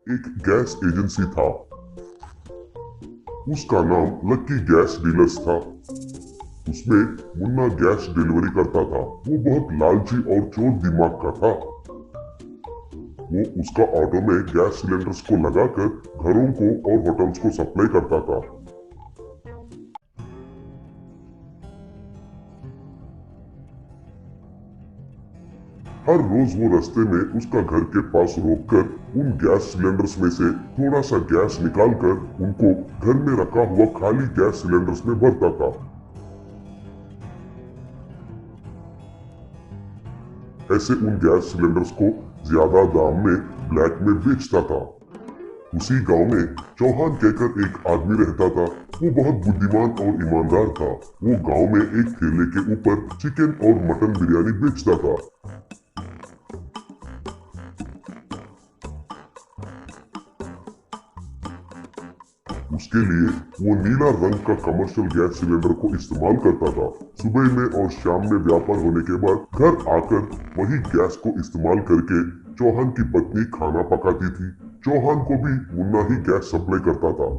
एक gas agency था। उसका नाम लक्की गैस डीलर्स था। उसमें मुन्ना गैस डिलीवरी करता था। वो बहुत लालची और चोर दिमाग का था। वो उसका ऑटो में गैस सिलेंडर्स को लगाकर घरों को और होटल्स को सप्लाई करता था। हर रोज वो रास्ते में उसका घर के पास रोककर उन गैस सिलेंडर्स में से थोड़ा सा गैस निकालकर उनको घर में रखा हुआ खाली गैस सिलेंडर्स में भरता था। ऐसे उन गैस सिलेंडर्स को ज्यादा दाम में ब्लैक में बेचता था। उसी गांव में चौहान कहकर एक आदमी रहता था। वो बहुत बुद्धिमान और ईमानदार था। वो गांव में एक ठेले के ऊपर चिकन और मटन बिरयानी बेचता था। उसके लिए वो नीला रंग का कमर्शियल गैस सिलेंडर को इस्तेमाल करता था। सुबह में और शाम में व्यापार होने के बाद घर आकर वही गैस को इस्तेमाल करके चौहान की पत्नी खाना पकाती थी। चौहान को भी मुन्ना ही गैस सप्लाई करता था।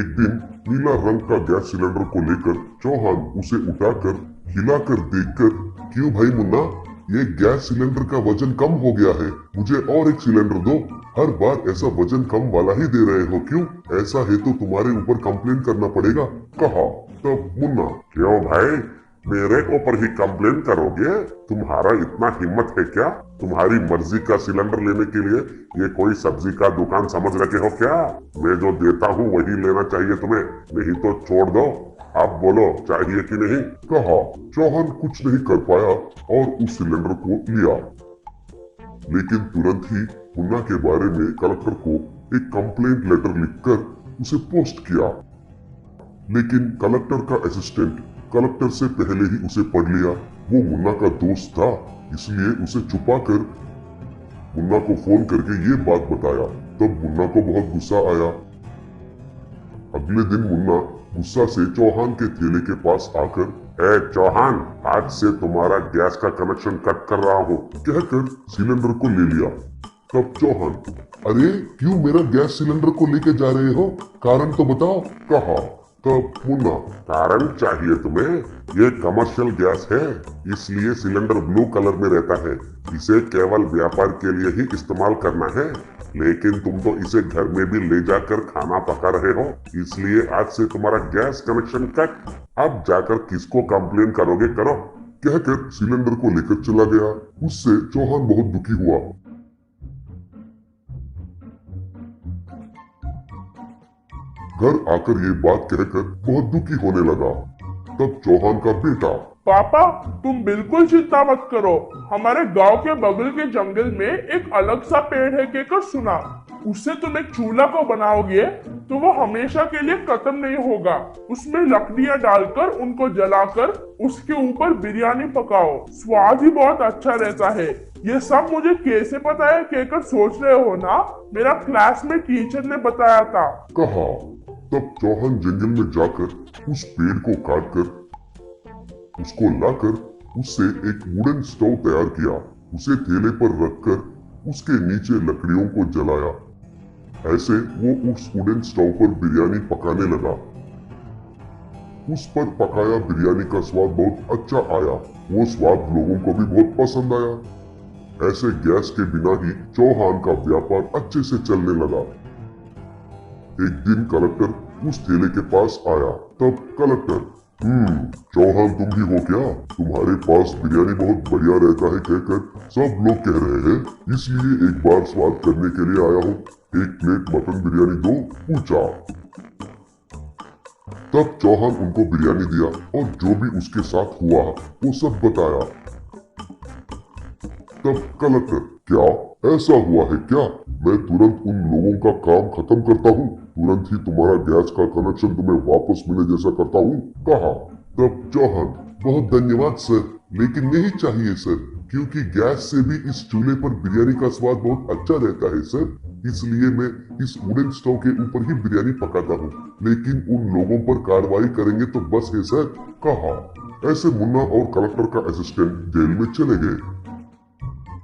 एक दिन नीला रंग का गैस सिलेंडर को लेकर चौहान उसे उठाकर हिलाकर देखकर, क्यों भाई मुन्ना, ये गैस सिलेंडर का वजन कम हो गया है, मुझे और एक सिलेंडर दो। हर बार ऐसा वजन कम वाला ही दे रहे हो, क्यों? ऐसा है तो तुम्हारे ऊपर कंप्लेन करना पड़ेगा, कहा। तब मुन्ना, क्यों भाई, मेरे ऊपर ही कंप्लेन करोगे? तुम्हारा इतना हिम्मत है क्या? तुम्हारी मर्जी का सिलेंडर लेने के लिए ये कोई सब्जी का दुकान समझ रखे हो क्या? मैं जो देता हूँ वही लेना चाहिए तुम्हें, नहीं तो छोड़ दो। आप बोलो चाहिए कि नहीं, कहा। चौहान कुछ नहीं कर पाया और उस सिलेंडर को लिया। लेकिन तुरंत ही मुन्ना के बारे में कलेक्टर को एक कंप्लेंट लेटर लिखकर उसे पोस्ट किया। लेकिन कलेक्टर का असिस्टेंट कलेक्टर से पहले ही उसे पढ़ लिया। वो मुन्ना का दोस्त था, इसलिए उसे छुपाकर मुन्ना को फोन करके ये बात बताया। तब मुन्ना को बहुत गुस्सा आया। अगले दिन मुन्ना गुस्सा से चौहान के ठेले के पास आकर, ए चौहान, आज से तुम्हारा गैस का कनेक्शन कट कर रहा हूँ, कहकर सिलेंडर को ले लिया। तब चौहान, अरे क्यों मेरा गैस सिलेंडर को लेके जा रहे हो, कारण तो बताओ, कहा। तब मुन्ना, कारण चाहिए तुम्हें? ये कमर्शियल गैस है, इसलिए सिलेंडर ब्लू कलर में रहता है। इसे केवल व्यापार के लिए ही इस्तेमाल करना है। लेकिन तुम तो इसे घर में भी ले जाकर खाना पका रहे हो, इसलिए आज से तुम्हारा गैस कनेक्शन कट। अब जाकर किसको कंप्लेन करोगे करो, कहकर सिलेंडर को लेकर चला गया। उससे चौहान बहुत दुखी हुआ। घर आकर ये बात कहकर बहुत दुखी होने लगा। तब चौहान का बेटा, पापा, तुम बिल्कुल चिंता मत करो। हमारे गांव के बगल के जंगल में एक अलग सा पेड़ है कहकर सुना। उससे तुम एक चूल्हा को बनाओगे तो वो हमेशा के लिए खत्म नहीं होगा। उसमें लकड़ियां डालकर उनको जलाकर उसके ऊपर बिरयानी पकाओ, स्वाद ही बहुत अच्छा रहता है। ये सब मुझे कैसे पता है कहकर सोच रहे हो ना? मेरा क्लास में टीचर ने बताया था, कहा। तब चौहान जंगल में जाकर उस पेड़ को काटकर उसको लाकर उससे एक वुडन स्टोव तैयार किया। उसे थैले पर रखकर उसके नीचे लकड़ियों को जलाया। ऐसे वो उस वुडन स्टोव पर बिरयानी पकाने लगा। उस पर पकाया बिरयानी का स्वाद बहुत अच्छा आया। वो स्वाद लोगों को भी बहुत पसंद आया। ऐसे गैस के बिना ही चौहान का व्यापार अच्छे से चलने लगा। एक दिन कलेक्टर उस ठेले के पास आया। तब कलेक्टर, चौहान तुम ही हो क्या? तुम्हारे पास बिरयानी बहुत बढ़िया रहता है कहकर सब लोग कह रहे हैं, इसलिए एक बार स्वाद करने के लिए आया हूँ। एक प्लेट मटन बिरयानी दो, पूछा। तब चौहान उनको बिरयानी दिया और जो भी उसके साथ हुआ वो सब बताया। तब कलेक्टर, क्या ऐसा हुआ है क्या? मैं तुरंत उन लोगों का काम खत्म करता हूँ, तुरंत ही तुम्हारा गैस का कनेक्शन तुम्हें वापस मिले जैसा करता हूँ, कहा। तब चौहान, बहुत धन्यवाद सर, लेकिन नहीं चाहिए सर, क्योंकि गैस से भी इस चूल्हे पर बिरयानी का स्वाद बहुत अच्छा रहता है सर, इसलिए मैं इस वुडन स्टोव के ऊपर ही बिरयानी पकाता हूँ। लेकिन उन लोगों पर कार्रवाई करेंगे तो बस है सर, कहा। ऐसे मुन्ना और कलेक्टर का असिस्टेंट जेल में चले गए।